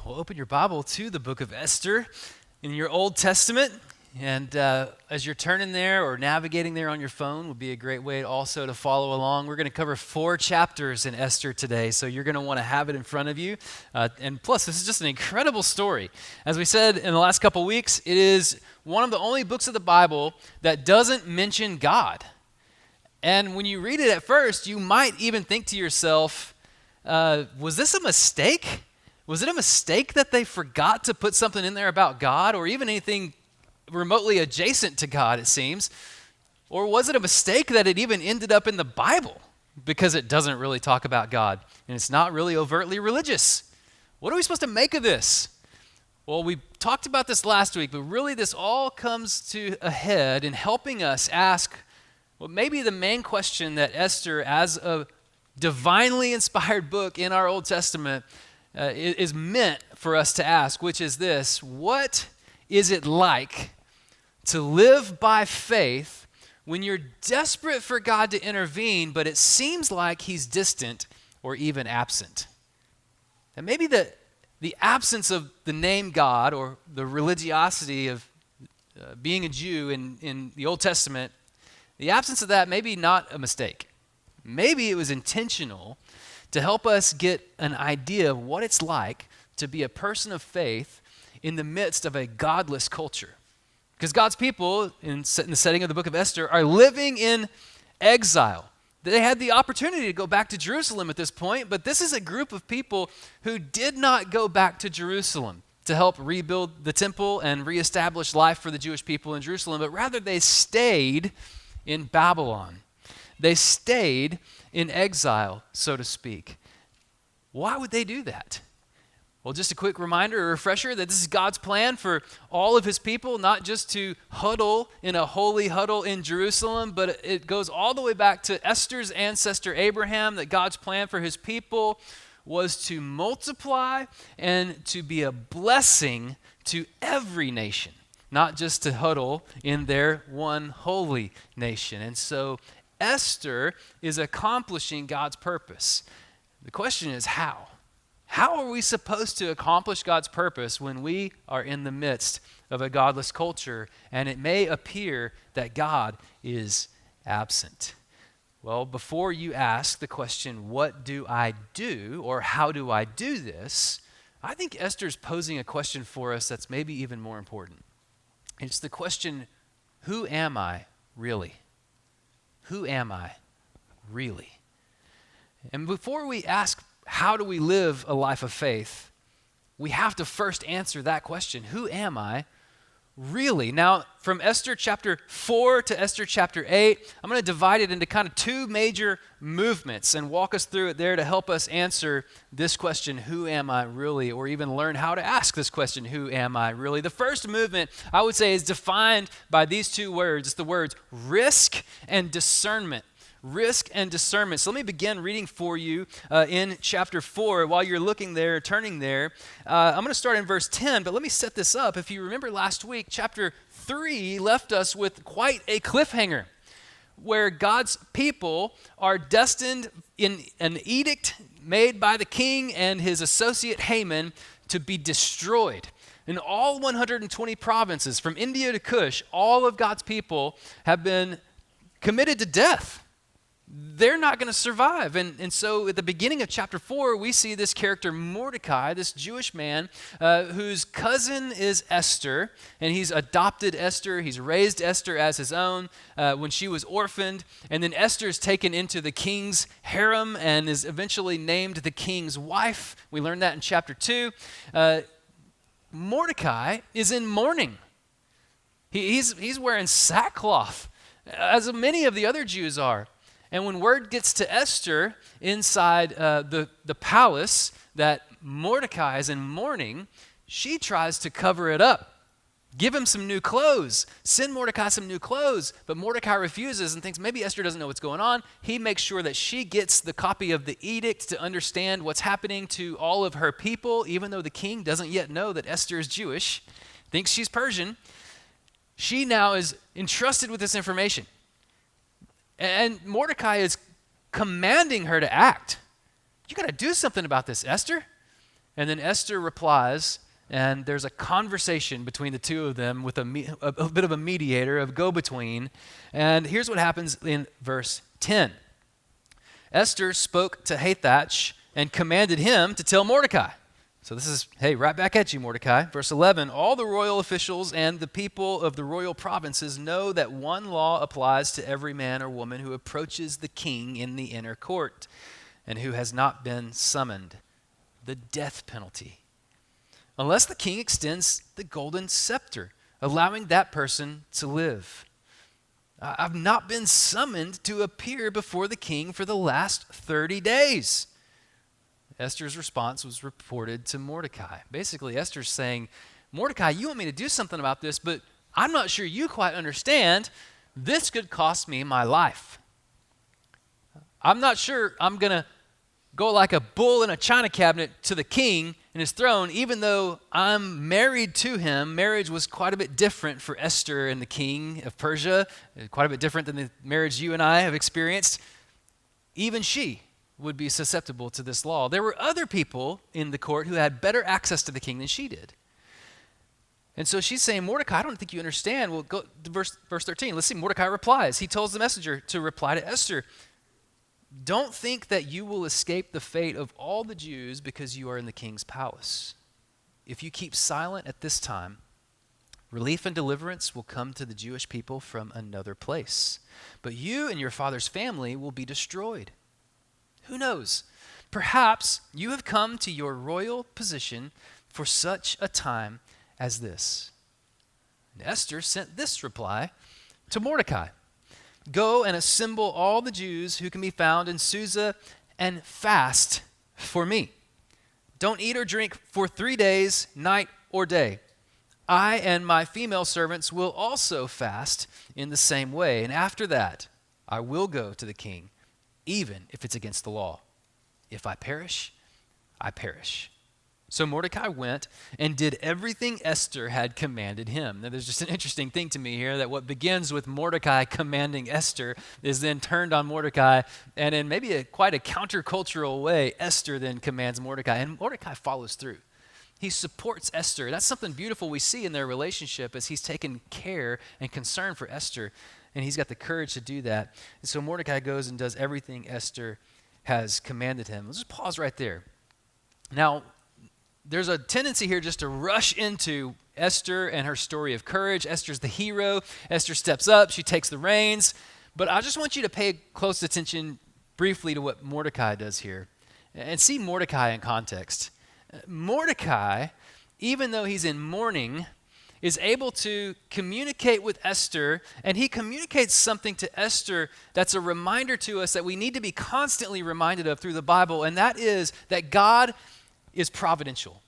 Well, open your Bible to the book of Esther in your Old Testament. And as you're turning there or navigating there on your phone would be a great way also to follow along. We're going to cover 4 chapters in Esther today, so you're going to want to have it in front of you. And plus, this is just an incredible story. As we said in the last couple weeks, it is one of the only books of the Bible that doesn't mention God. And when you read it at first, you might even think to yourself, was this a mistake? Was it a mistake that they forgot to put something in there about God or even anything remotely adjacent to God, it seems? Or was it a mistake that it even ended up in the Bible because it doesn't really talk about God and it's not really overtly religious? What are we supposed to make of this? Well, we talked about this last week, but really this all comes to a head in helping us ask, well, maybe the main question that Esther, as a divinely inspired book in our Old Testament, is meant for us to ask, which is this: what is it like to live by faith when you're desperate for God to intervene, but it seems like he's distant or even absent? And maybe the absence of the name God or the religiosity of being a Jew in the Old Testament, the absence of that may be not a mistake. Maybe it was intentional to help us get an idea of what it's like to be a person of faith in the midst of a godless culture. Because God's people, in the setting of the book of Esther, are living in exile. They had the opportunity to go back to Jerusalem at this point, but this is a group of people who did not go back to Jerusalem to help rebuild the temple and reestablish life for the Jewish people in Jerusalem, but rather they stayed in Babylon. They stayed in exile, so to speak. Why would they do that? Well, just a quick reminder, a refresher, that this is God's plan for all of his people, not just to huddle in a holy huddle in Jerusalem, but it goes all the way back to Esther's ancestor Abraham, that God's plan for his people was to multiply and to be a blessing to every nation, not just to huddle in their one holy nation. And so Esther is accomplishing God's purpose. The question is how? How are we supposed to accomplish God's purpose when we are in the midst of a godless culture and it may appear that God is absent? Well, before you ask the question, what do I do, or how do I do this, I think Esther's posing a question for us that's maybe even more important. It's the question, who am I really? Who am I really? And before we ask, how do we live a life of faith, we have to first answer that question, who am I really? Now, from Esther chapter 4 to Esther chapter 8, I'm going to divide it into kind of 2 major movements and walk us through it there to help us answer this question, who am I really? Or even learn how to ask this question, who am I really? The first movement, I would say, is defined by these 2 words. It's the words risk and discernment. Risk and discernment. So let me begin reading for you in chapter 4. While you're looking there, turning there, I'm going to start in verse 10, but let me set this up. If you remember last week, chapter 3 left us with quite a cliffhanger where God's people are destined in an edict made by the king and his associate Haman to be destroyed. In all 120 provinces, from India to Kush, all of God's people have been committed to death. They're not going to survive. And so at the beginning of chapter 4, we see this character Mordecai, this Jewish man whose cousin is Esther, and he's adopted Esther. He's raised Esther as his own when she was orphaned. And then Esther is taken into the king's harem and is eventually named the king's wife. We learned that in chapter 2. Mordecai is in mourning. He's wearing sackcloth, as many of the other Jews are. And when word gets to Esther inside the palace that Mordecai is in mourning, she tries to cover it up. Give him some new clothes. Send Mordecai some new clothes. But Mordecai refuses and thinks maybe Esther doesn't know what's going on. He makes sure that she gets the copy of the edict to understand what's happening to all of her people, even though the king doesn't yet know that Esther is Jewish, thinks she's Persian. She now is entrusted with this information. And Mordecai is commanding her to act. You got to do something about this, Esther. And then Esther replies, and there's a conversation between the two of them with a bit of a mediator, a go-between. And here's what happens in verse 10. Esther spoke to Hathach and commanded him to tell Mordecai. So this is, hey, right back at you, Mordecai. Verse 11, all the royal officials and the people of the royal provinces know that one law applies to every man or woman who approaches the king in the inner court and who has not been summoned, the death penalty, unless the king extends the golden scepter, allowing that person to live. I've not been summoned to appear before the king for the last 30 days. Esther's response was reported to Mordecai. Basically, Esther's saying, Mordecai, you want me to do something about this, but I'm not sure you quite understand. This could cost me my life. I'm not sure I'm going to go like a bull in a china cabinet to the king and his throne, even though I'm married to him. Marriage was quite a bit different for Esther and the king of Persia, quite a bit different than the marriage you and I have experienced. Even she would be susceptible to this law. There were other people in the court who had better access to the king than she did. And so she's saying, Mordecai, I don't think you understand. Well, go to verse 13. Let's see. Mordecai replies. He tells the messenger to reply to Esther, don't think that you will escape the fate of all the Jews because you are in the king's palace. If you keep silent at this time, relief and deliverance will come to the Jewish people from another place. But you and your father's family will be destroyed. Who knows? Perhaps you have come to your royal position for such a time as this. And Esther sent this reply to Mordecai. Go and assemble all the Jews who can be found in Susa and fast for me. Don't eat or drink for 3 days, night or day. I and my female servants will also fast in the same way. And after that, I will go to the king, even if it's against the law. If I perish, I perish. So Mordecai went and did everything Esther had commanded him. Now, there's just an interesting thing to me here that what begins with Mordecai commanding Esther is then turned on Mordecai, and in maybe quite a countercultural way, Esther then commands Mordecai, and Mordecai follows through. He supports Esther. That's something beautiful we see in their relationship as he's taken care and concern for Esther, and he's got the courage to do that. And so Mordecai goes and does everything Esther has commanded him. Let's just pause right there. Now, there's a tendency here just to rush into Esther and her story of courage. Esther's the hero. Esther steps up. She takes the reins. But I just want you to pay close attention briefly to what Mordecai does here and see Mordecai in context. Mordecai, even though he's in mourning, is able to communicate with Esther, and he communicates something to Esther that's a reminder to us that we need to be constantly reminded of through the Bible, and that is that God is providential,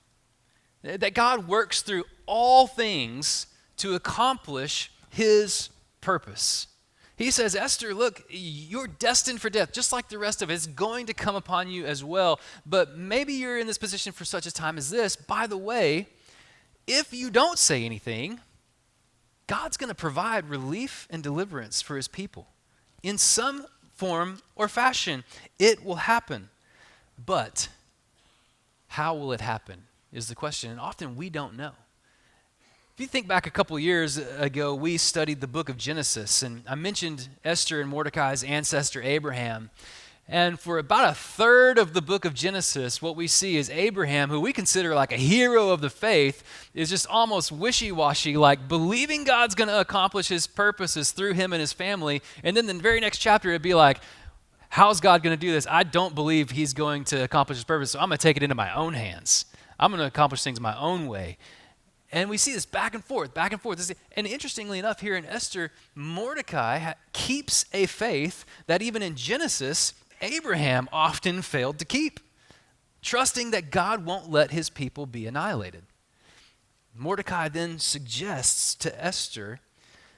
that God works through all things to accomplish his purpose. He says, Esther, look, you're destined for death, just like the rest of it. It's going to come upon you as well, but maybe you're in this position for such a time as this. By the way, if you don't say anything, God's going to provide relief and deliverance for his people. In some form or fashion, it will happen. But how will it happen is the question, and often we don't know. If you think back a couple years ago, we studied the book of Genesis, and I mentioned Esther and Mordecai's ancestor Abraham. And for about a third of the book of Genesis, what we see is Abraham, who we consider like a hero of the faith, is just almost wishy-washy, like believing God's going to accomplish his purposes through him and his family. And then the very next chapter, it'd be like, how's God going to do this? I don't believe he's going to accomplish his purpose, so I'm going to take it into my own hands. I'm going to accomplish things my own way. And we see this back and forth, back and forth. And interestingly enough, here in Esther, Mordecai keeps a faith that even in Genesis, Abraham often failed to keep, trusting that God won't let his people be annihilated. Mordecai then suggests to Esther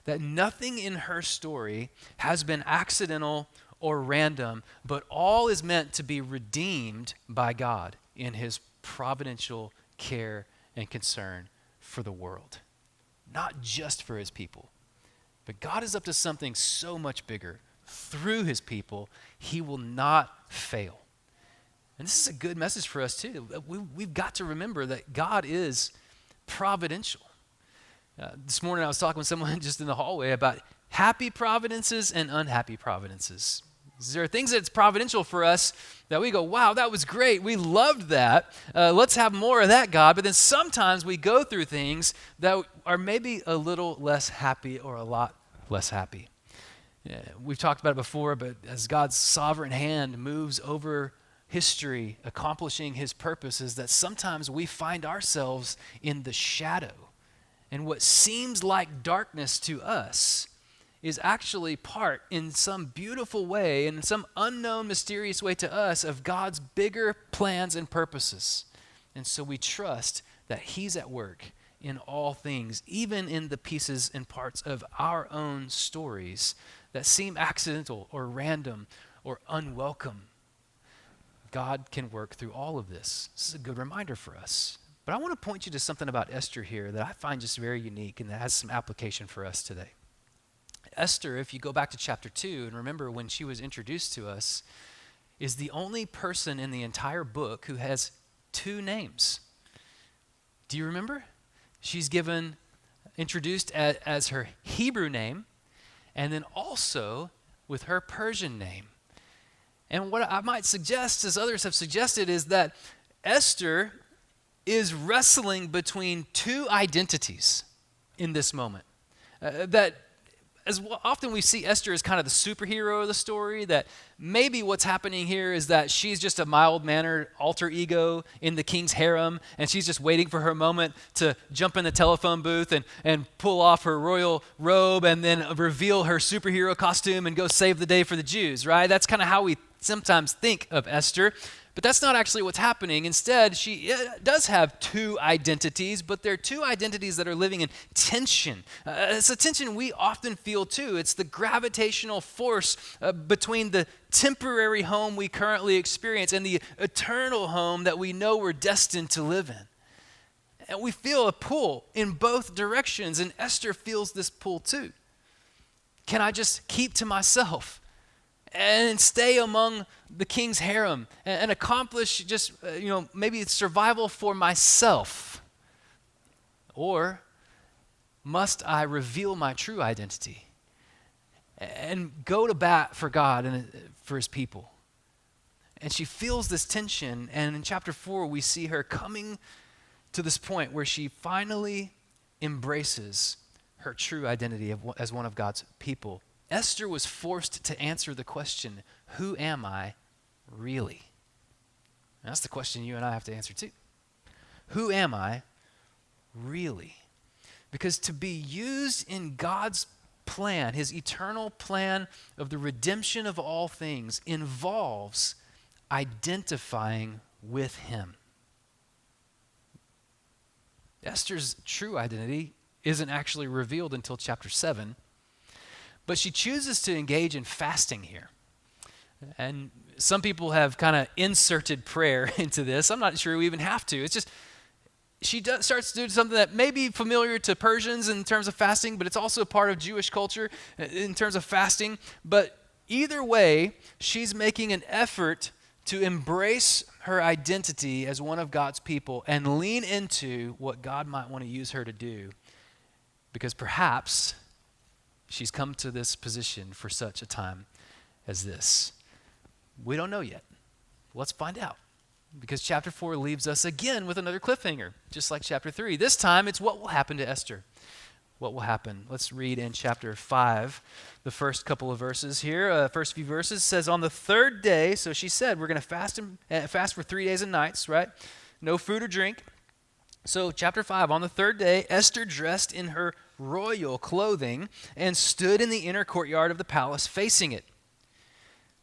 that nothing in her story has been accidental or random, but all is meant to be redeemed by God in his providential care and concern for the world, not just for his people. But God is up to something so much bigger. Through his people, he will not fail. And this is a good message for us too. We've got to remember that God is providential. This morning I was talking with someone just in the hallway about happy providences and unhappy providences. There are things that's providential for us that we go, wow, that was great. We loved that. Let's have more of that, God. But then sometimes we go through things that are maybe a little less happy or a lot less happy. We've talked about it before, but as God's sovereign hand moves over history, accomplishing his purposes, that sometimes we find ourselves in the shadow. And what seems like darkness to us is actually part, in some beautiful way, in some unknown, mysterious way to us, of God's bigger plans and purposes. And so we trust that he's at work in all things, even in the pieces and parts of our own stories that seem accidental or random or unwelcome. God can work through all of this. This is a good reminder for us. But I want to point you to something about Esther here that I find just very unique and that has some application for us today. Esther, if you go back to chapter 2 and remember when she was introduced to us, is the only person in the entire book who has two names. Do you remember? She's introduced as her Hebrew name and then also with her Persian name. And what I might suggest, as others have suggested, is that Esther is wrestling between two identities in this moment. That as often we see Esther as kind of the superhero of the story, that maybe what's happening here is that she's just a mild-mannered alter ego in the king's harem, and she's just waiting for her moment to jump in the telephone booth and pull off her royal robe and then reveal her superhero costume and go save the day for the Jews, right? That's kind of how we sometimes think of Esther. But that's not actually what's happening. Instead, she does have two identities, but they're two identities that are living in tension. It's a tension we often feel too. It's the gravitational force between the temporary home we currently experience and the eternal home that we know we're destined to live in. And we feel a pull in both directions, and Esther feels this pull too. Can I just keep to myself and stay among the king's harem and accomplish just, maybe it's survival for myself? Or must I reveal my true identity and go to bat for God and for his people? And she feels this tension, and in chapter 4, we see her coming to this point where she finally embraces her true identity as one of God's people. Esther was forced to answer the question, who am I really? And that's the question you and I have to answer too. Who am I really? Because to be used in God's plan, his eternal plan of the redemption of all things, involves identifying with him. Esther's true identity isn't actually revealed until chapter 7. But she chooses to engage in fasting here. And some people have kind of inserted prayer into this. I'm not sure we even have to. It's just, starts to do something that may be familiar to Persians in terms of fasting, but it's also part of Jewish culture in terms of fasting. But either way, she's making an effort to embrace her identity as one of God's people and lean into what God might want to use her to do. Because perhaps she's come to this position for such a time as this. We don't know yet. Let's find out. Because chapter 4 leaves us again with another cliffhanger, just like chapter 3. This time, it's what will happen to Esther. What will happen? Let's read in chapter 5, the first couple of verses here. First few verses says, on the third day, so she said, we're going to fast for 3 days and nights, right? No food or drink. So chapter 5, on the third day, Esther dressed in her royal clothing and stood in the inner courtyard of the palace facing it.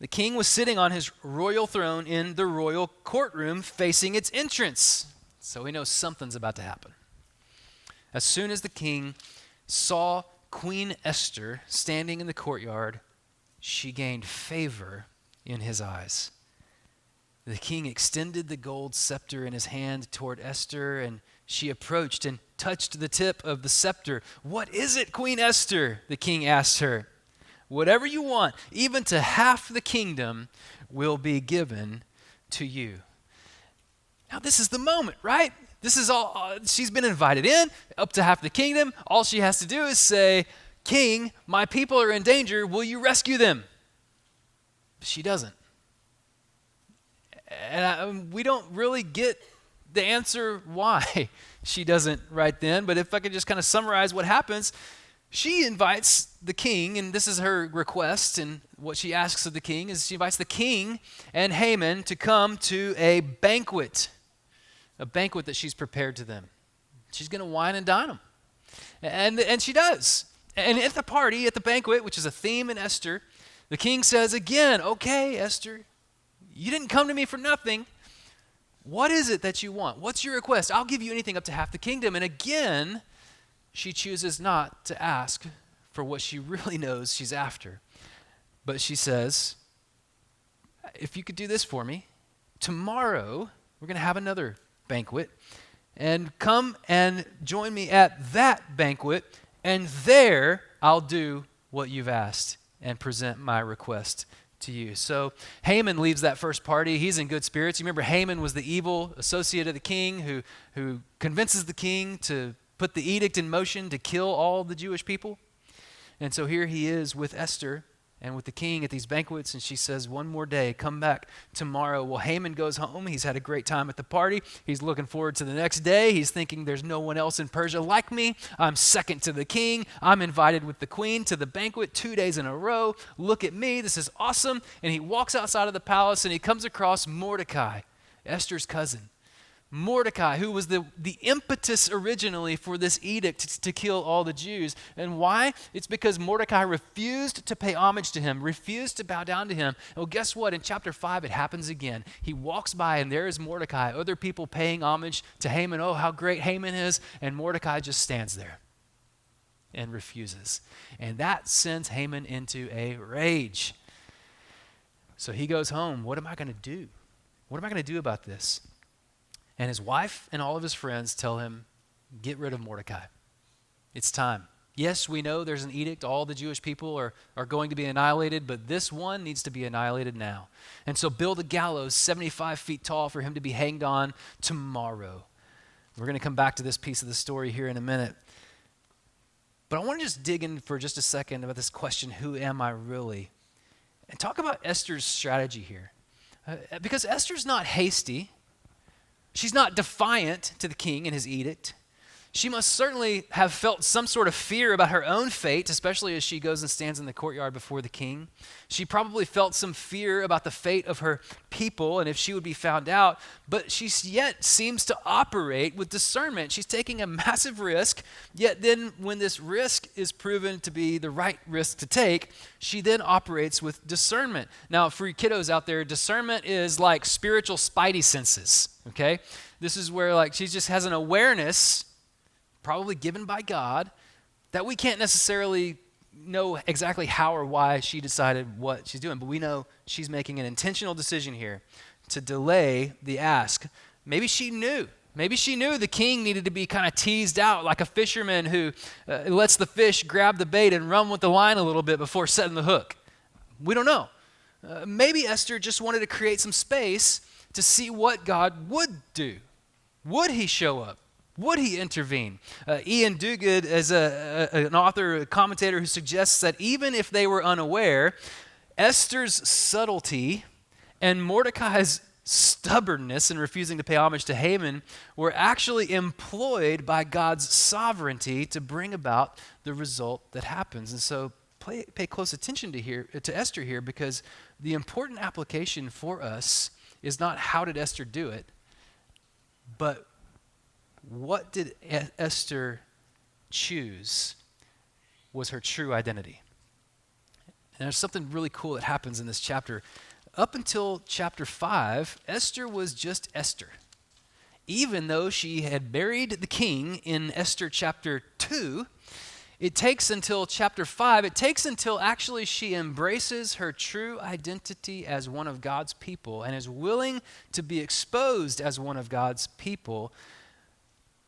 The king was sitting on his royal throne in the royal courtroom facing its entrance. So we know something's about to happen. As soon as the king saw Queen Esther standing in the courtyard, she gained favor in his eyes. The king extended the gold scepter in his hand toward Esther, and she approached and touched the tip of the scepter. What is it, Queen Esther? The king asked her. Whatever you want, even to half the kingdom, will be given to you. Now this is the moment, right? This is all, she's been invited in, up to half the kingdom. All she has to do is say, King, my people are in danger. Will you rescue them? She doesn't. And we don't really get the answer why she doesn't right then. But if I could just kind of summarize what happens, she invites the king, and this is her request, and what she asks of the king is she invites the king and Haman to come to a banquet that she's prepared to them. She's going to wine and dine them. And she does. And at the party, at the banquet, which is a theme in Esther, the king says again, okay, Esther, you didn't come to me for nothing. What is it that you want? What's your request? I'll give you anything up to half the kingdom. And again, she chooses not to ask for what she really knows she's after. But she says, if you could do this for me, tomorrow we're going to have another banquet, and come and join me at that banquet, and there I'll do what you've asked and present my request to you. So Haman leaves that first party. He's in good spirits. You remember Haman was the evil associate of the king who convinces the king to put the edict in motion to kill all the Jewish people. And so here he is with Esther and with the king at these banquets, and she says, one more day, come back tomorrow. Well, Haman goes home. He's had a great time at the party. He's looking forward to the next day. He's thinking, there's no one else in Persia like me. I'm second to the king. I'm invited with the queen to the banquet 2 days in a row. Look at me. This is awesome. And he walks outside of the palace, and he comes across Mordecai, Esther's cousin. Mordecai, who was the impetus originally for this edict to kill all the Jews. And why? It's because Mordecai refused to pay homage to him, refused to bow down to him. Well, guess what? In chapter 5, it happens again. He walks by, and there is Mordecai, other people paying homage to Haman. Oh, how great Haman is. And Mordecai just stands there and refuses. And that sends Haman into a rage. So he goes home. What am I going to do? What am I going to do about this? And his wife and all of his friends tell him, get rid of Mordecai. It's time. Yes, we know there's an edict. All the Jewish people are going to be annihilated, but this one needs to be annihilated now. And so build a gallows 75 feet tall for him to be hanged on tomorrow. We're going to come back to this piece of the story here in a minute. But I want to just dig in for just a second about this question, who am I really? And talk about Esther's strategy here. Because Esther's not hasty. She's not defiant to the king and his edict. She must certainly have felt some sort of fear about her own fate, especially as she goes and stands in the courtyard before the king. She probably felt some fear about the fate of her people and if she would be found out, but she yet seems to operate with discernment. She's taking a massive risk, yet then when this risk is proven to be the right risk to take, she then operates with discernment. Now, for you kiddos out there, discernment is like spiritual spidey senses, okay? This is where like she just has an awareness probably given by God, that we can't necessarily know exactly how or why she decided what she's doing, but we know she's making an intentional decision here to delay the ask. Maybe she knew the king needed to be kind of teased out like a fisherman who lets the fish grab the bait and run with the line a little bit before setting the hook. We don't know. Maybe Esther just wanted to create some space to see what God would do. Would he show up? Would he intervene? Ian Duguid is an author, a commentator who suggests that even if they were unaware, Esther's subtlety and Mordecai's stubbornness in refusing to pay homage to Haman were actually employed by God's sovereignty to bring about the result that happens. And so pay close attention to Esther here, because the important application for us is not how did Esther do it, but what did Esther choose was her true identity. And there's something really cool that happens in this chapter. Up until chapter 5, Esther was just Esther. Even though she had married the king in Esther chapter 2, it takes until chapter 5, it takes until actually she embraces her true identity as one of God's people and is willing to be exposed as one of God's people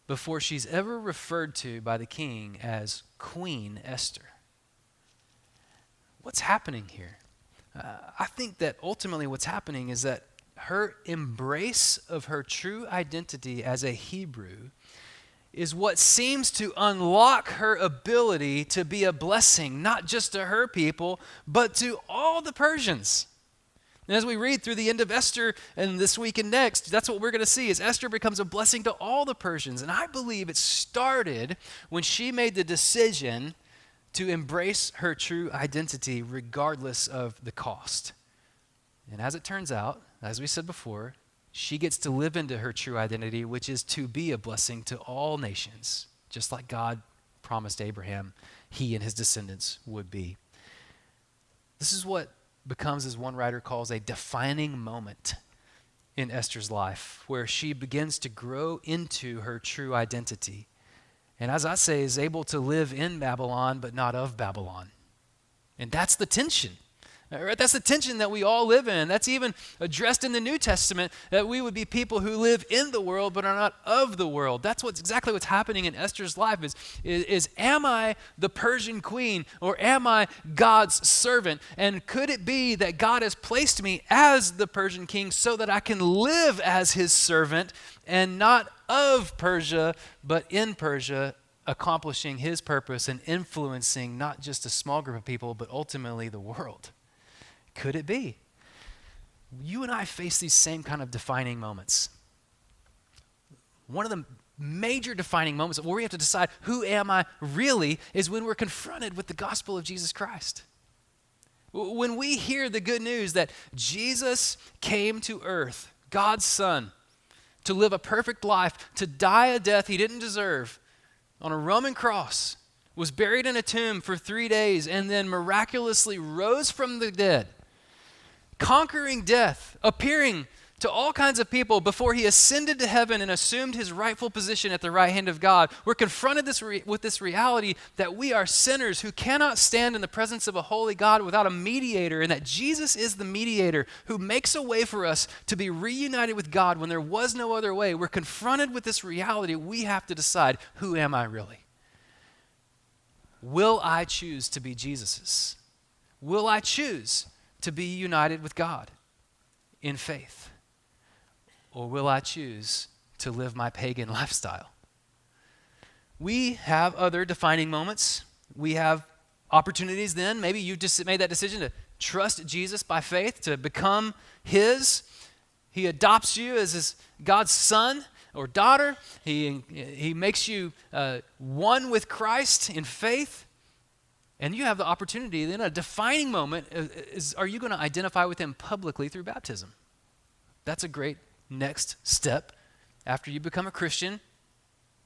before she's ever referred to by the king as Queen Esther. What's happening here? I think that ultimately what's happening is that her embrace of her true identity as a Hebrew is what seems to unlock her ability to be a blessing, not just to her people, but to all the Persians. And as we read through the end of Esther and this week and next, that's what we're going to see is Esther becomes a blessing to all the Persians. And I believe it started when she made the decision to embrace her true identity regardless of the cost. And as it turns out, as we said before, she gets to live into her true identity, which is to be a blessing to all nations, just like God promised Abraham he and his descendants would be. This is what becomes, as one writer calls, a defining moment in Esther's life, where she begins to grow into her true identity. And as I say, is able to live in Babylon, but not of Babylon. And that's the tension. Right? That's the tension that we all live in. That's even addressed in the New Testament, that we would be people who live in the world but are not of the world. That's exactly what's happening in Esther's life is am I the Persian queen or am I God's servant? And could it be that God has placed me as the Persian king so that I can live as his servant and not of Persia but in Persia, accomplishing his purpose and influencing not just a small group of people but ultimately the world? Could it be? You and I face these same kind of defining moments. One of the major defining moments where we have to decide who am I really is when we're confronted with the gospel of Jesus Christ. When we hear the good news that Jesus came to earth, God's Son, to live a perfect life, to die a death he didn't deserve on a Roman cross, was buried in a tomb for 3 days, and then miraculously rose from the dead, conquering death, appearing to all kinds of people before he ascended to heaven and assumed his rightful position at the right hand of God. We're confronted with this reality that we are sinners who cannot stand in the presence of a holy God without a mediator, and that Jesus is the mediator who makes a way for us to be reunited with God when there was no other way. We're confronted with this reality. We have to decide, who am I really? Will I choose to be Jesus's? Will I choose to be united with God in faith? Or will I choose to live my pagan lifestyle? We have other defining moments. We have opportunities then. Maybe you just made that decision to trust Jesus by faith, to become his. He adopts you as God's son or daughter. He makes you one with Christ in faith. And you have the opportunity, then a defining moment is, are you going to identify with him publicly through baptism? That's a great next step. After you become a Christian,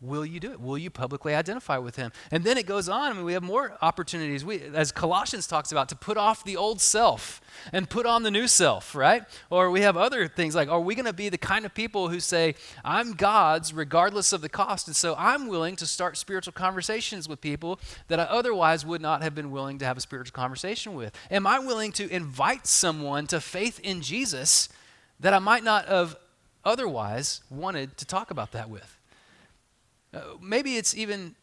will you do it? Will you publicly identify with him? And then it goes on. I mean, we have more opportunities. As Colossians talks about, to put off the old self and put on the new self, right? Or we have other things like, are we going to be the kind of people who say, I'm God's regardless of the cost, and so I'm willing to start spiritual conversations with people that I otherwise would not have been willing to have a spiritual conversation with? Am I willing to invite someone to faith in Jesus that I might not have otherwise wanted to talk about that with? Maybe it's even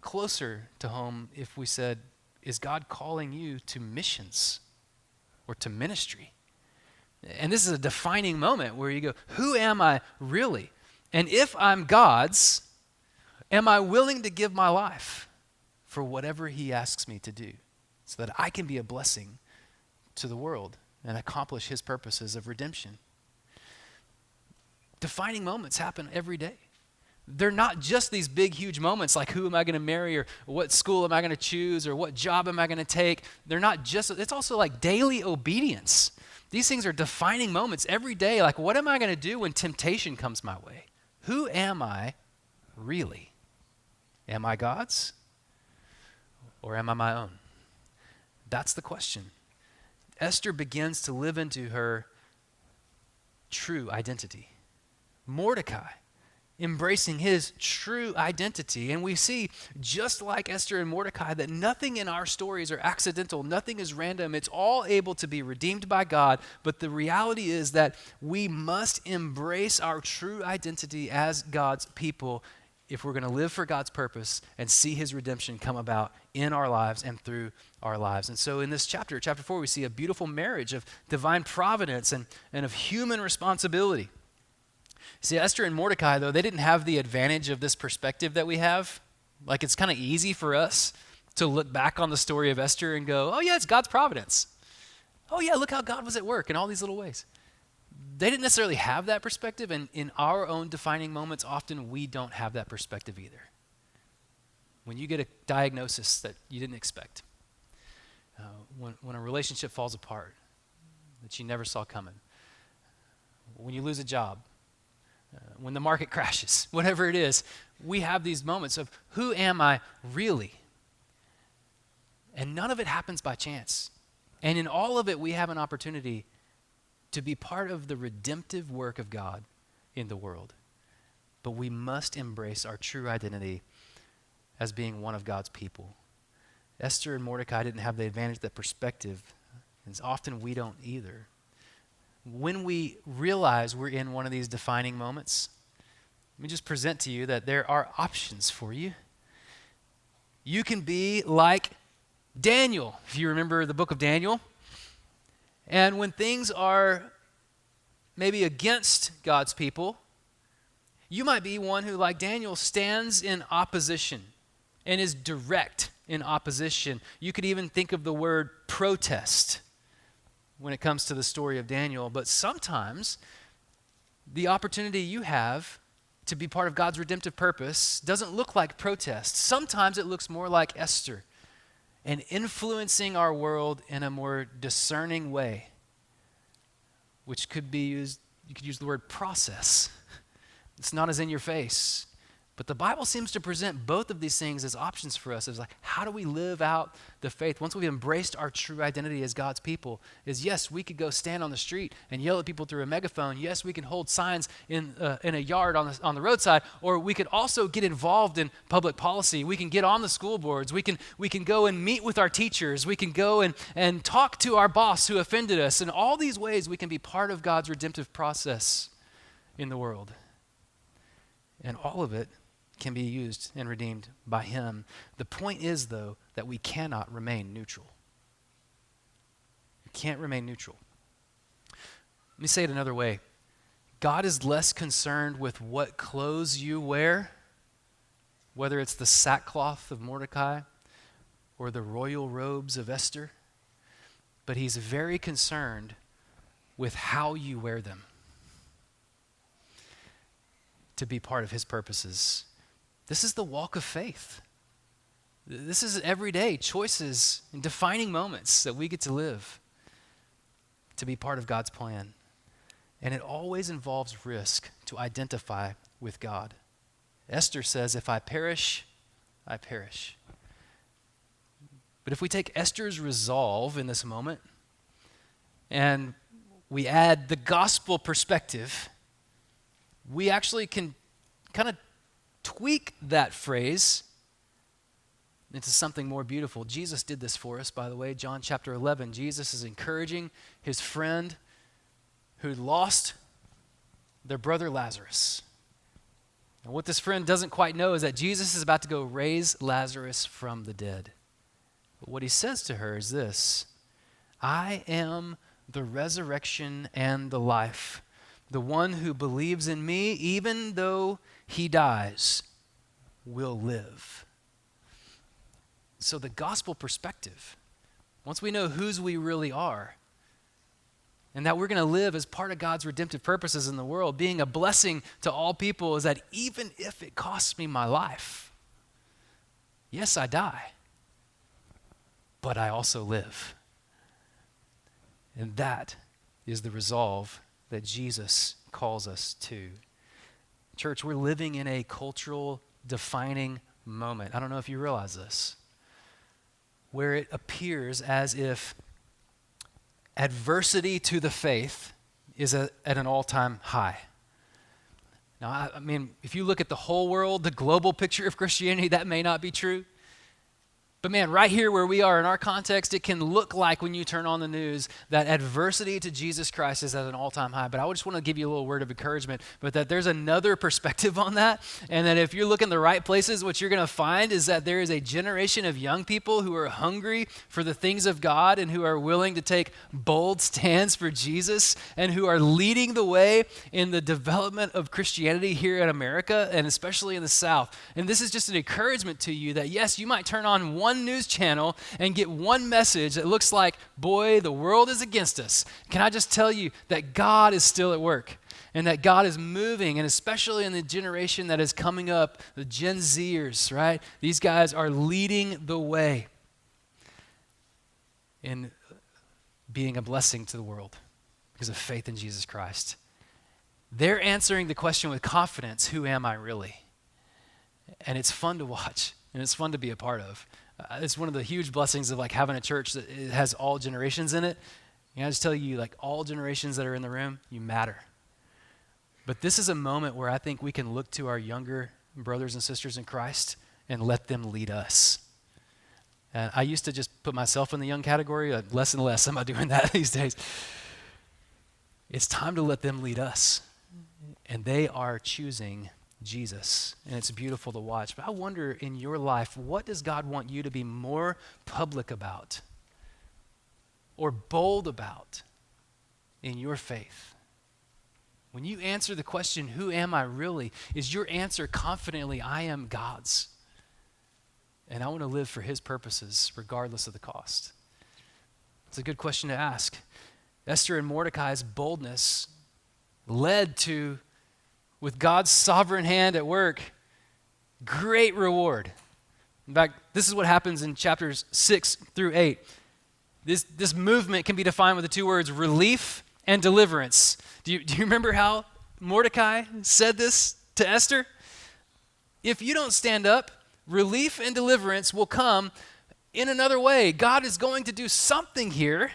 closer to home if we said, is God calling you to missions or to ministry? And this is a defining moment where you go, who am I really? And if I'm God's, am I willing to give my life for whatever he asks me to do so that I can be a blessing to the world and accomplish his purposes of redemption? Defining moments happen every day. They're not just these big, huge moments like who am I going to marry or what school am I going to choose or what job am I going to take. They're not just, it's also like daily obedience. These things are defining moments every day. Like, what am I going to do when temptation comes my way? Who am I really? Am I God's or am I my own? That's the question. Esther begins to live into her true identity. Mordecai embracing his true identity. And we see, just like Esther and Mordecai, that nothing in our stories are accidental. Nothing is random. It's all able to be redeemed by God. But the reality is that we must embrace our true identity as God's people if we're going to live for God's purpose and see his redemption come about in our lives and through our lives. And so in this chapter 4, we see a beautiful marriage of divine providence and of human responsibility. See, Esther and Mordecai, though, they didn't have the advantage of this perspective that we have. Like, it's kind of easy for us to look back on the story of Esther and go, oh yeah, it's God's providence. Oh yeah, look how God was at work in all these little ways. They didn't necessarily have that perspective, and in our own defining moments, often we don't have that perspective either. When you get a diagnosis that you didn't expect, when a relationship falls apart that you never saw coming, when you lose a job, when the market crashes, whatever it is, we have these moments of who am I really? And none of it happens by chance. And in all of it, we have an opportunity to be part of the redemptive work of God in the world. But we must embrace our true identity as being one of God's people. Esther and Mordecai didn't have the advantage of that perspective, and often we don't either. When we realize we're in one of these defining moments, let me just present to you that there are options for you. You can be like Daniel, if you remember the book of Daniel. And when things are maybe against God's people, you might be one who, like Daniel, stands in opposition and is direct in opposition. You could even think of the word protest when it comes to the story of Daniel. But sometimes the opportunity you have to be part of God's redemptive purpose doesn't look like protest. Sometimes it looks more like Esther, and influencing our world in a more discerning way, which could be used, you could use the word process. It's not as in your face. But the Bible seems to present both of these things as options for us. It's like, how do we live out the faith? Once we've embraced our true identity as God's people, is yes, we could go stand on the street and yell at people through a megaphone. Yes, we can hold signs in a yard on the roadside, or we could also get involved in public policy. We can get on the school boards. We can go and meet with our teachers. We can go and talk to our boss who offended us. In all these ways, we can be part of God's redemptive process in the world. And all of it can be used and redeemed by him. The point is, though, that we cannot remain neutral. We can't remain neutral. Let me say it another way. God is less concerned with what clothes you wear, whether it's the sackcloth of Mordecai or the royal robes of Esther, but he's very concerned with how you wear them to be part of his purposes. This is the walk of faith. This is everyday choices and defining moments that we get to live to be part of God's plan. And it always involves risk to identify with God. Esther says, if I perish, I perish. But if we take Esther's resolve in this moment and we add the gospel perspective, we actually can kind of tweak that phrase into something more beautiful. Jesus did this for us, by the way. John chapter 11, Jesus is encouraging his friend who lost their brother Lazarus. And what this friend doesn't quite know is that Jesus is about to go raise Lazarus from the dead. But what he says to her is this: I am the resurrection and the life. The one who believes in me, even though he dies, will live. So the gospel perspective, once we know whose we really are, and that we're going to live as part of God's redemptive purposes in the world, being a blessing to all people, is that even if it costs me my life, yes, I die, but I also live. And that is the resolve that Jesus calls us to. Church, we're living in a cultural defining moment. I don't know if you realize this, where it appears as if adversity to the faith is at an all-time high. Now, I mean, if you look at the whole world, the global picture of Christianity, that may not be true. But man, right here where we are in our context, it can look like when you turn on the news that adversity to Jesus Christ is at an all-time high. But I just want to give you a little word of encouragement, but that there's another perspective on that. And that if you're looking the right places, what you're going to find is that there is a generation of young people who are hungry for the things of God and who are willing to take bold stands for Jesus and who are leading the way in the development of Christianity here in America and especially in the South. And this is just an encouragement to you that yes, you might turn on one news channel and get one message that looks like, boy, the world is against us. Can I just tell you that God is still at work and that God is moving, and especially in the generation that is coming up, the Gen Zers, right? These guys are leading the way in being a blessing to the world because of faith in Jesus Christ. They're answering the question with confidence, who am I really? And it's fun to watch, and it's fun to be a part of. It's one of the huge blessings of like having a church that it has all generations in it. I just tell you, like all generations that are in the room, you matter. But this is a moment where I think we can look to our younger brothers and sisters in Christ and let them lead us. And I used to just put myself in the young category. Less and less am I doing that these days. It's time to let them lead us. And they are choosing Jesus, and it's beautiful to watch. But I wonder in your life, what does God want you to be more public about or bold about in your faith? When you answer the question, who am I really? Is your answer confidently, I am God's, and I want to live for his purposes regardless of the cost? It's a good question to ask. Esther and Mordecai's boldness led to, with God's sovereign hand at work, great reward. In fact, this is what happens in chapters 6 through 8. This movement can be defined with the two words relief and deliverance. Do you remember how Mordecai said this to Esther? If you don't stand up, relief and deliverance will come in another way. God is going to do something here.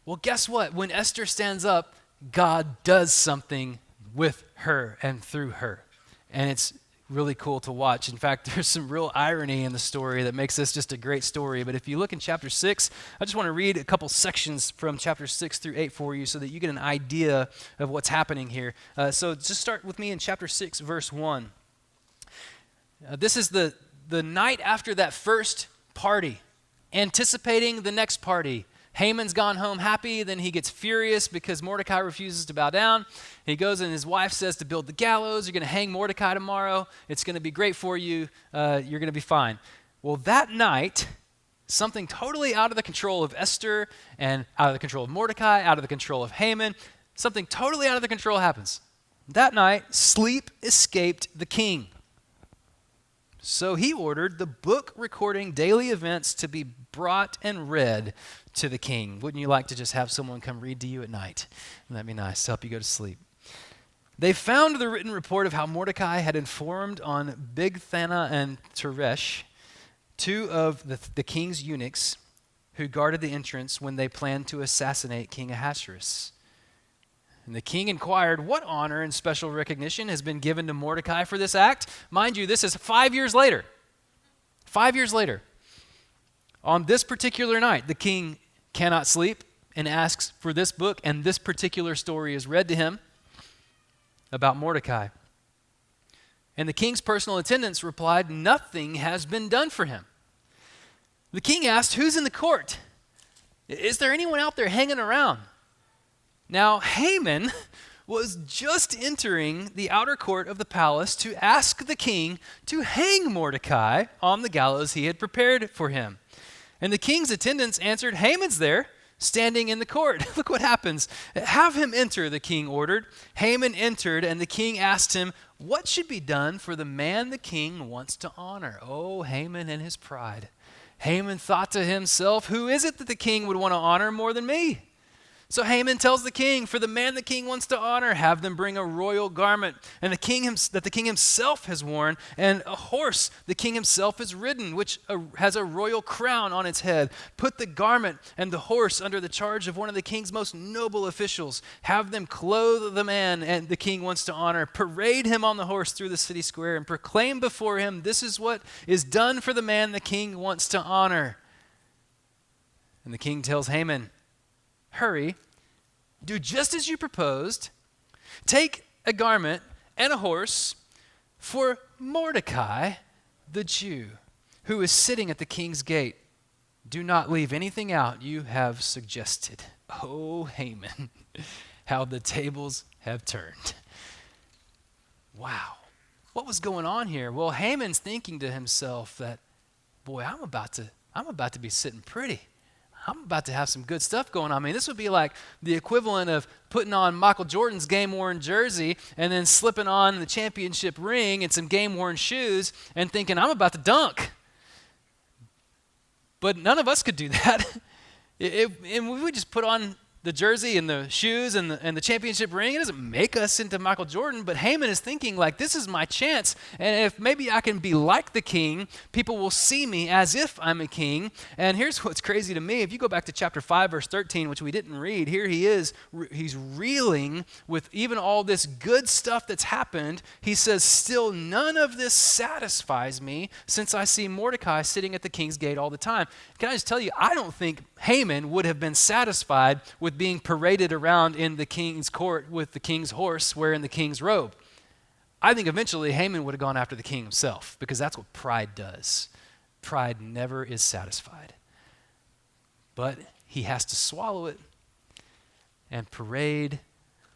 Well, guess what? When Esther stands up, God does something with her and through her. And it's really cool to watch. In fact, there's some real irony in the story that makes this just a great story. But if you look in chapter 6, I just want to read a couple sections from chapter 6 through 8 for you so that you get an idea of what's happening here. So just start with me in chapter 6, verse 1. This is the night after that first party, anticipating the next party. Haman's gone home happy, then he gets furious because Mordecai refuses to bow down. He goes and his wife says to build the gallows. You're going to hang Mordecai tomorrow. It's going to be great for you. You're going to be fine. Well, that night, something totally out of the control of Esther and out of the control of Mordecai, out of the control of Haman, something totally out of the control happens. That night, sleep escaped the king. So he ordered the book recording daily events to be brought and read to the king. Wouldn't you like to just have someone come read to you at night? That'd be nice to help you go to sleep. They found the written report of how Mordecai had informed on Bigthana and Teresh, two of the king's eunuchs who guarded the entrance when they planned to assassinate King Ahasuerus. And the king inquired, what honor and special recognition has been given to Mordecai for this act? Mind you, this is 5 years later. 5 years later. On this particular night, the king cannot sleep and asks for this book, and this particular story is read to him about Mordecai. And the king's personal attendants replied, nothing has been done for him. The king asked, who's in the court? Is there anyone out there hanging around? Now, Haman was just entering the outer court of the palace to ask the king to hang Mordecai on the gallows he had prepared for him. And the king's attendants answered, Haman's there, standing in the court. Look what happens. Have him enter, the king ordered. Haman entered, and the king asked him, what should be done for the man the king wants to honor? Oh, Haman and his pride. Haman thought to himself, who is it that the king would want to honor more than me? So Haman tells the king, for the man the king wants to honor, have them bring a royal garment and that the king himself has worn, and a horse the king himself has ridden, which has a royal crown on its head. Put the garment and the horse under the charge of one of the king's most noble officials. Have them clothe the man and the king wants to honor. Parade him on the horse through the city square and proclaim before him, this is what is done for the man the king wants to honor. And the king tells Haman, hurry, do just as you proposed. Take a garment and a horse for Mordecai, the Jew, who is sitting at the king's gate. Do not leave anything out you have suggested. Oh, Haman, how the tables have turned. Wow. What was going on here? Well, Haman's thinking to himself that, boy, I'm about to be sitting pretty. I'm about to have some good stuff going on. I mean, this would be like the equivalent of putting on Michael Jordan's game-worn jersey and then slipping on the championship ring and some game-worn shoes and thinking, I'm about to dunk. But none of us could do that. And we would just put on the jersey and the shoes and the championship ring. It doesn't make us into Michael Jordan, but Haman is thinking like, this is my chance, and if maybe I can be like the king, people will see me as if I'm a king. And here's what's crazy to me. If you go back to chapter 5, verse 13, which we didn't read, here he is, he's reeling with even all this good stuff that's happened. He says, still none of this satisfies me, since I see Mordecai sitting at the king's gate all the time. Can I just tell you, I don't think Haman would have been satisfied with being paraded around in the king's court with the king's horse wearing the king's robe. I think eventually Haman would have gone after the king himself, because that's what pride does. Pride never is satisfied. But he has to swallow it and parade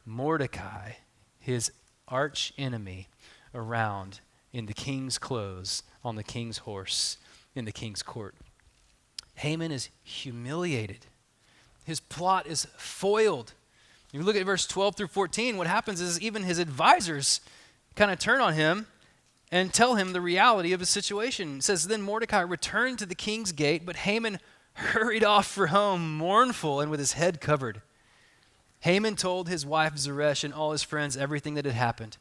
Mordecai, his arch enemy, around in the king's clothes, on the king's horse, in the king's court. Haman is humiliated. His plot is foiled. You look at verse 12 through 14, what happens is even his advisors kind of turn on him and tell him the reality of his situation. It says, then Mordecai returned to the king's gate, but Haman hurried off for home, mournful and with his head covered. Haman told his wife Zeresh and all his friends everything that had happened.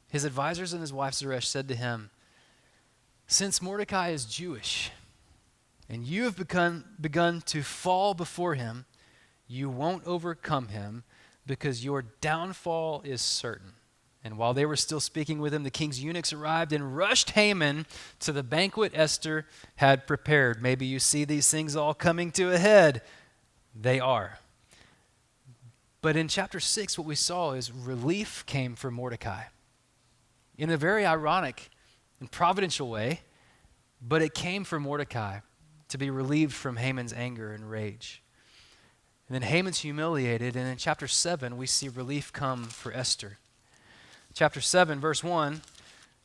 His advisors and his wife Zeresh said to him, since Mordecai is Jewish, and you have begun to fall before him, you won't overcome him, because your downfall is certain. And while they were still speaking with him, the king's eunuchs arrived and rushed Haman to the banquet Esther had prepared. Maybe you see these things all coming to a head. They are. But in chapter 6, what we saw is relief came for Mordecai. In a very ironic and providential way, but it came for Mordecai to be relieved from Haman's anger and rage. And then Haman's humiliated, and in chapter 7, we see relief come for Esther. Chapter 7, verse 1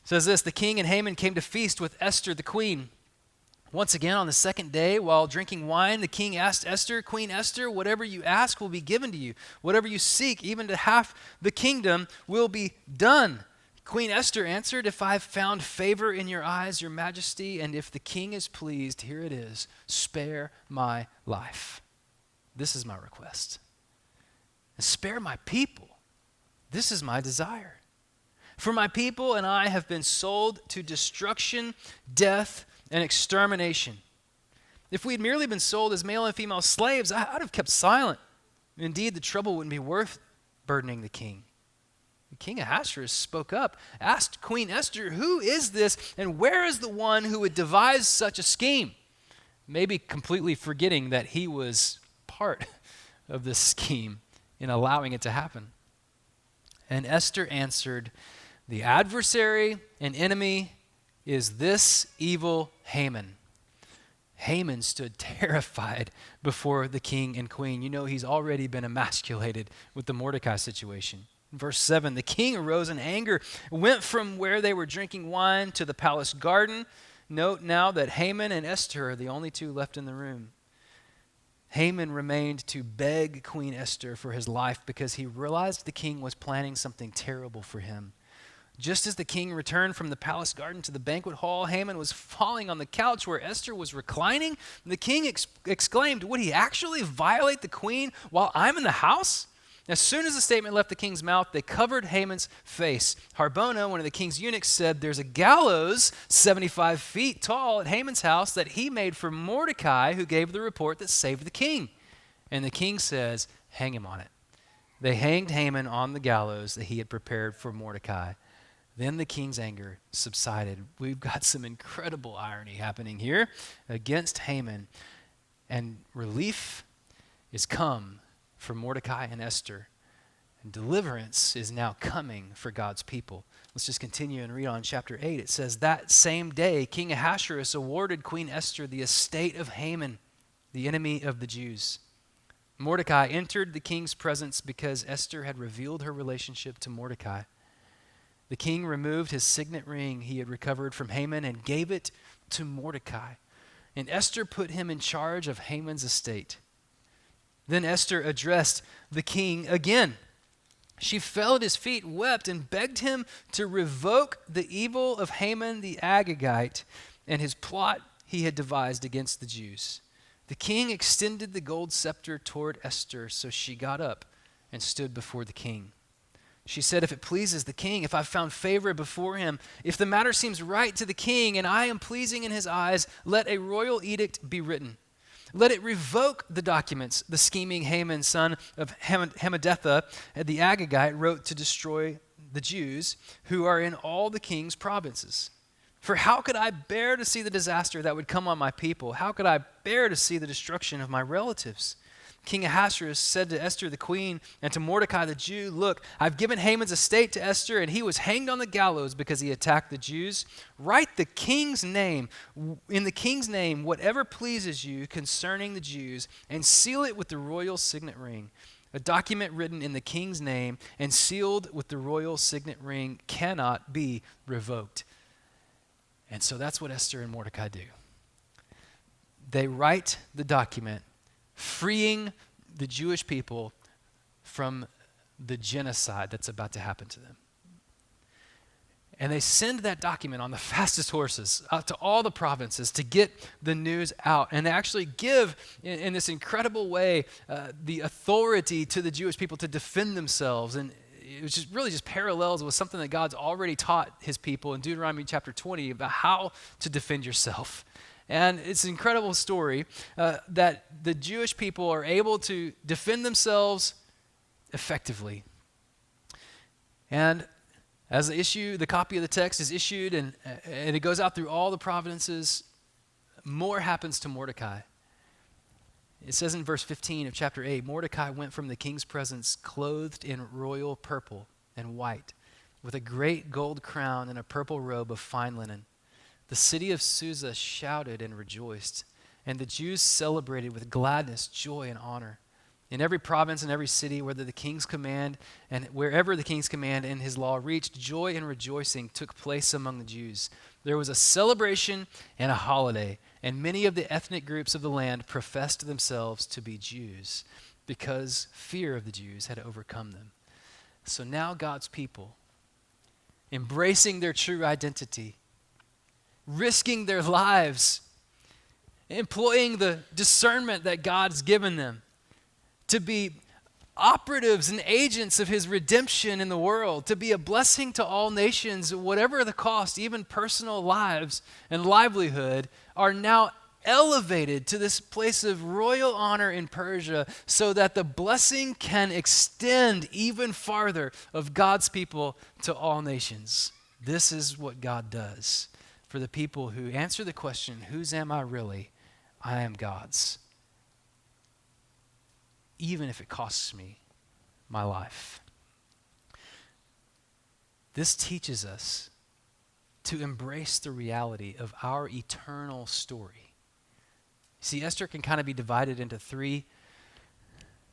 says this, the king and Haman came to feast with Esther the queen. Once again, on the second day, while drinking wine, the king asked Esther, Queen Esther, whatever you ask will be given to you. Whatever you seek, even to half the kingdom, will be done. Queen Esther answered, if I've found favor in your eyes, your majesty, and if the king is pleased, here it is, spare my life. This is my request. And spare my people. This is my desire. For my people and I have been sold to destruction, death, and extermination. If we had merely been sold as male and female slaves, I'd have kept silent. Indeed, the trouble wouldn't be worth burdening the king. King Ahasuerus spoke up, asked Queen Esther, who is this and where is the one who would devise such a scheme? Maybe completely forgetting that he was part of this scheme in allowing it to happen. And Esther answered, the adversary and enemy is this evil Haman. Haman stood terrified before the king and queen. You know, he's already been emasculated with the Mordecai situation. Verse 7, the king arose in anger, went from where they were drinking wine to the palace garden. Note now that Haman and Esther are the only two left in the room. Haman remained to beg Queen Esther for his life because he realized the king was planning something terrible for him. Just as the king returned from the palace garden to the banquet hall, Haman was falling on the couch where Esther was reclining. The king exclaimed, would he actually violate the queen while I'm in the house? As soon as the statement left the king's mouth, they covered Haman's face. Harbona, one of the king's eunuchs, said, there's a gallows 75 feet tall at Haman's house that he made for Mordecai, who gave the report that saved the king. And the king says, hang him on it. They hanged Haman on the gallows that he had prepared for Mordecai. Then the king's anger subsided. We've got some incredible irony happening here against Haman. And relief is come for Mordecai and Esther. And deliverance is now coming for God's people. Let's just continue and read on chapter 8. It says, that same day, King Ahasuerus awarded Queen Esther the estate of Haman, the enemy of the Jews. Mordecai entered the king's presence because Esther had revealed her relationship to Mordecai. The king removed his signet ring he had recovered from Haman and gave it to Mordecai. And Esther put him in charge of Haman's estate. Then Esther addressed the king again. She fell at his feet, wept, and begged him to revoke the evil of Haman the Agagite and his plot he had devised against the Jews. The king extended the gold scepter toward Esther, so she got up and stood before the king. She said, if it pleases the king, if I've found favor before him, if the matter seems right to the king and I am pleasing in his eyes, let a royal edict be written. Let it revoke the documents the scheming Haman, son of Hammedatha, the Agagite, wrote to destroy the Jews who are in all the king's provinces. For how could I bear to see the disaster that would come on my people? How could I bear to see the destruction of my relatives? King Ahasuerus said to Esther the queen and to Mordecai the Jew, look, I've given Haman's estate to Esther, and he was hanged on the gallows because he attacked the Jews. Write the king's name, in the king's name, whatever pleases you concerning the Jews, and seal it with the royal signet ring. A document written in the king's name and sealed with the royal signet ring cannot be revoked. And so that's what Esther and Mordecai do. They write the document freeing the Jewish people from the genocide that's about to happen to them. And they send that document on the fastest horses out to all the provinces to get the news out. And they actually give, in this incredible way, the authority to the Jewish people to defend themselves. And it was just really just parallels with something that God's already taught his people in Deuteronomy chapter 20 about how to defend yourself. And it's an incredible story that the Jewish people are able to defend themselves effectively. And as the copy of the text is issued and it goes out through all the provinces, more happens to Mordecai. It says in verse 15 of chapter 8, Mordecai went from the king's presence clothed in royal purple and white, with a great gold crown and a purple robe of fine linen. The city of Susa shouted and rejoiced, and the Jews celebrated with gladness, joy, and honor. In every province and every city, wherever the king's command and his law reached, joy and rejoicing took place among the Jews. There was a celebration and a holiday, and many of the ethnic groups of the land professed themselves to be Jews because fear of the Jews had overcome them. So now God's people, embracing their true identity, risking their lives, employing the discernment that God's given them to be operatives and agents of his redemption in the world, to be a blessing to all nations, whatever the cost, even personal lives and livelihood, are now elevated to this place of royal honor in Persia so that the blessing can extend even farther of God's people to all nations. This is what God does for the people who answer the question, whose am I really? I am God's. Even if it costs me my life. This teaches us to embrace the reality of our eternal story. See, Esther can kind of be divided into three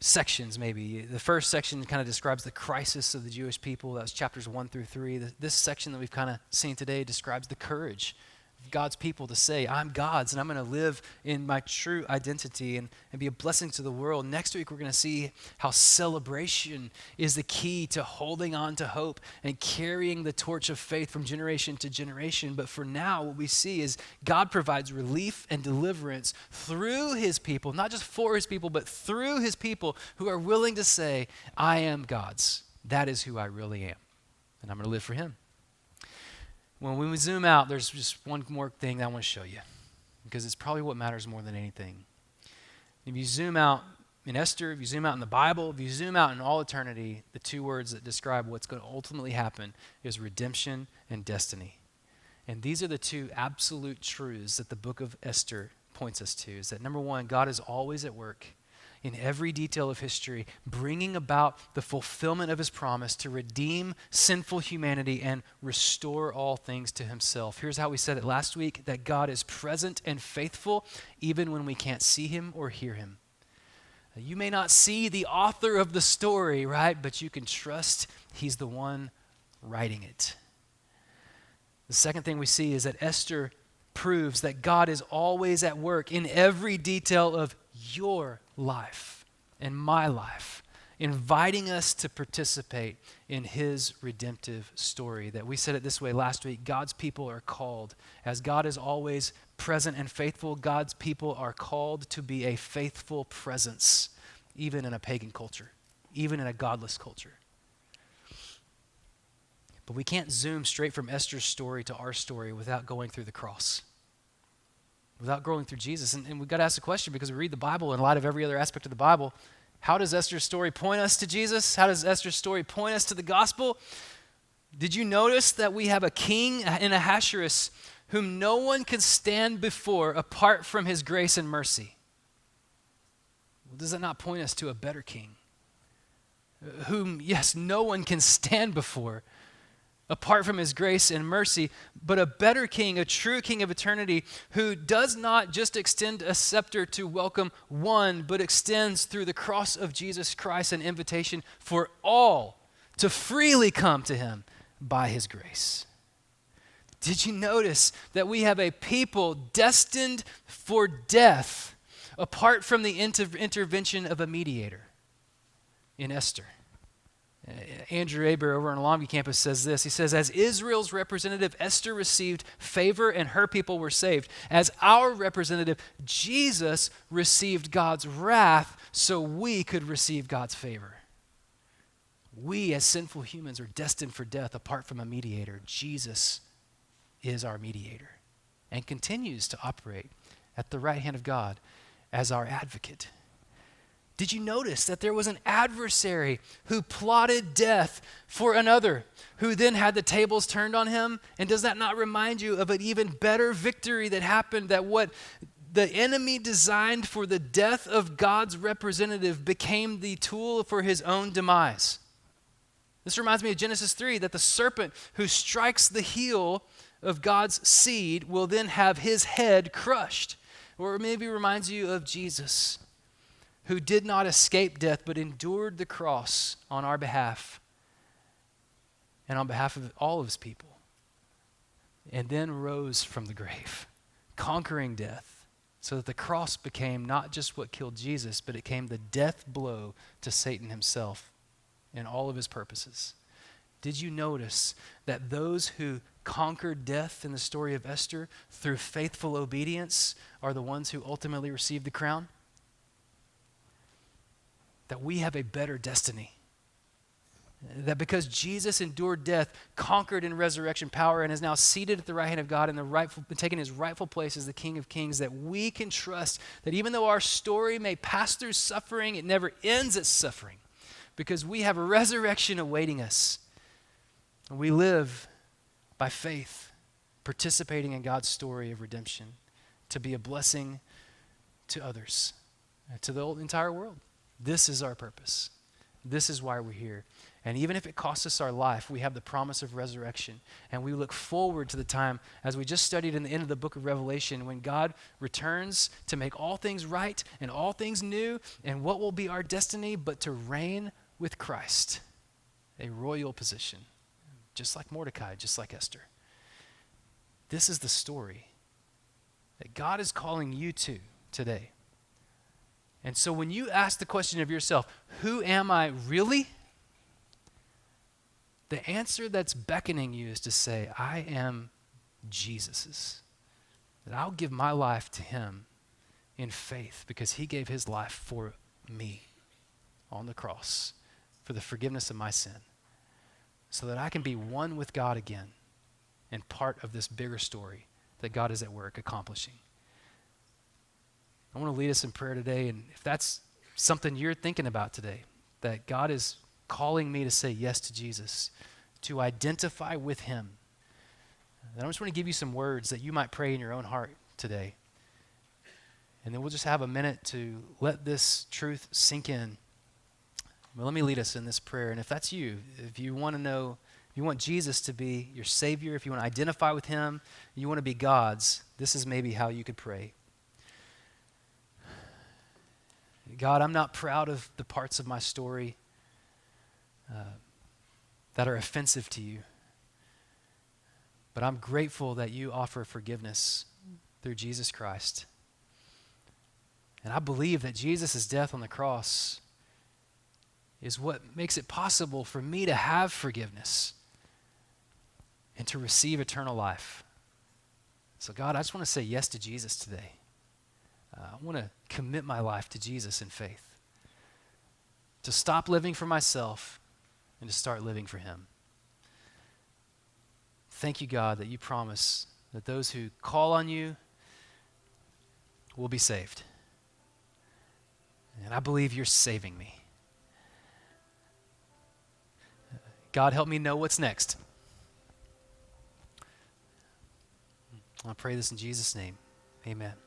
sections maybe. The first section kind of describes the crisis of the Jewish people. That's chapters 1 through 3. This section that we've kind of seen today describes the courage of God's people to say, I'm God's and I'm going to live in my true identity and be a blessing to the world. Next week, we're going to see how celebration is the key to holding on to hope and carrying the torch of faith from generation to generation. But for now, what we see is God provides relief and deliverance through his people, not just for his people, but through his people who are willing to say, I am God's. That is who I really am. And I'm going to live for him. When we zoom out, there's just one more thing that I want to show you because it's probably what matters more than anything. If you zoom out in Esther, if you zoom out in the Bible, if you zoom out in all eternity, the two words that describe what's going to ultimately happen is redemption and destiny. And these are the two absolute truths that the book of Esther points us to is that, number one, God is always at work in every detail of history, bringing about the fulfillment of his promise to redeem sinful humanity and restore all things to himself. Here's how we said it last week, that God is present and faithful even when we can't see him or hear him. You may not see the author of the story, right? But you can trust he's the one writing it. The second thing we see is that Esther proves that God is always at work in every detail of your life and my life, inviting us to participate in his redemptive story. That we said it this way last week, God's people are called. As God is always present and faithful, God's people are called to be a faithful presence, even in a pagan culture, even in a godless culture. But we can't zoom straight from Esther's story to our story without going through the cross, without going through Jesus. And we've got to ask the question, because we read the Bible in light of every other aspect of the Bible, how does Esther's story point us to Jesus? How does Esther's story point us to the gospel? Did you notice that we have a king in Ahasuerus whom no one can stand before apart from his grace and mercy? Well, does that not point us to a better king? Whom, yes, no one can stand before apart from his grace and mercy, but a better king, a true king of eternity, who does not just extend a scepter to welcome one, but extends through the cross of Jesus Christ an invitation for all to freely come to him by his grace. Did you notice that we have a people destined for death apart from the intervention of a mediator in Esther? Andrew Aber over on Longview campus says this. He says, as Israel's representative, Esther received favor and her people were saved. As our representative, Jesus received God's wrath so we could receive God's favor. We as sinful humans are destined for death apart from a mediator. Jesus is our mediator and continues to operate at the right hand of God as our advocate. Did you notice that there was an adversary who plotted death for another, who then had the tables turned on him? And does that not remind you of an even better victory that happened, that what the enemy designed for the death of God's representative became the tool for his own demise? This reminds me of Genesis 3, that the serpent who strikes the heel of God's seed will then have his head crushed. Or maybe it reminds you of Jesus, who did not escape death, but endured the cross on our behalf and on behalf of all of his people, and then rose from the grave, conquering death, so that the cross became not just what killed Jesus, but it became the death blow to Satan himself and all of his purposes. Did you notice that those who conquered death in the story of Esther through faithful obedience are the ones who ultimately received the crown? That we have a better destiny. That because Jesus endured death, conquered in resurrection power, and is now seated at the right hand of God and taking his rightful place as the King of Kings, that we can trust that even though our story may pass through suffering, it never ends at suffering, because we have a resurrection awaiting us. And we live by faith, participating in God's story of redemption, to be a blessing to others, to the entire world. This is our purpose. This is why we're here. And even if it costs us our life, we have the promise of resurrection. And we look forward to the time, as we just studied in the end of the book of Revelation, when God returns to make all things right and all things new. And what will be our destiny but to reign with Christ, a royal position, just like Mordecai, just like Esther. This is the story that God is calling you to today. And so when you ask the question of yourself, who am I really? The answer that's beckoning you is to say, I am Jesus's. That I'll give my life to him in faith because he gave his life for me on the cross for the forgiveness of my sin, so that I can be one with God again and part of this bigger story that God is at work accomplishing. I want to lead us in prayer today, and if that's something you're thinking about today, that God is calling me to say yes to Jesus, to identify with him, then I just want to give you some words that you might pray in your own heart today. And then we'll just have a minute to let this truth sink in. Well, let me lead us in this prayer. And if that's you, if you want to know, if you want Jesus to be your Savior, if you want to identify with him, you want to be God's, this is maybe how you could pray. God, I'm not proud of the parts of my story that are offensive to you, but I'm grateful that you offer forgiveness through Jesus Christ. And I believe that Jesus' death on the cross is what makes it possible for me to have forgiveness and to receive eternal life. So God, I just want to say yes to Jesus today. I want to commit my life to Jesus in faith, to stop living for myself and to start living for him. Thank you, God, that you promise that those who call on you will be saved. And I believe you're saving me. God, help me know what's next. I pray this in Jesus' name. Amen.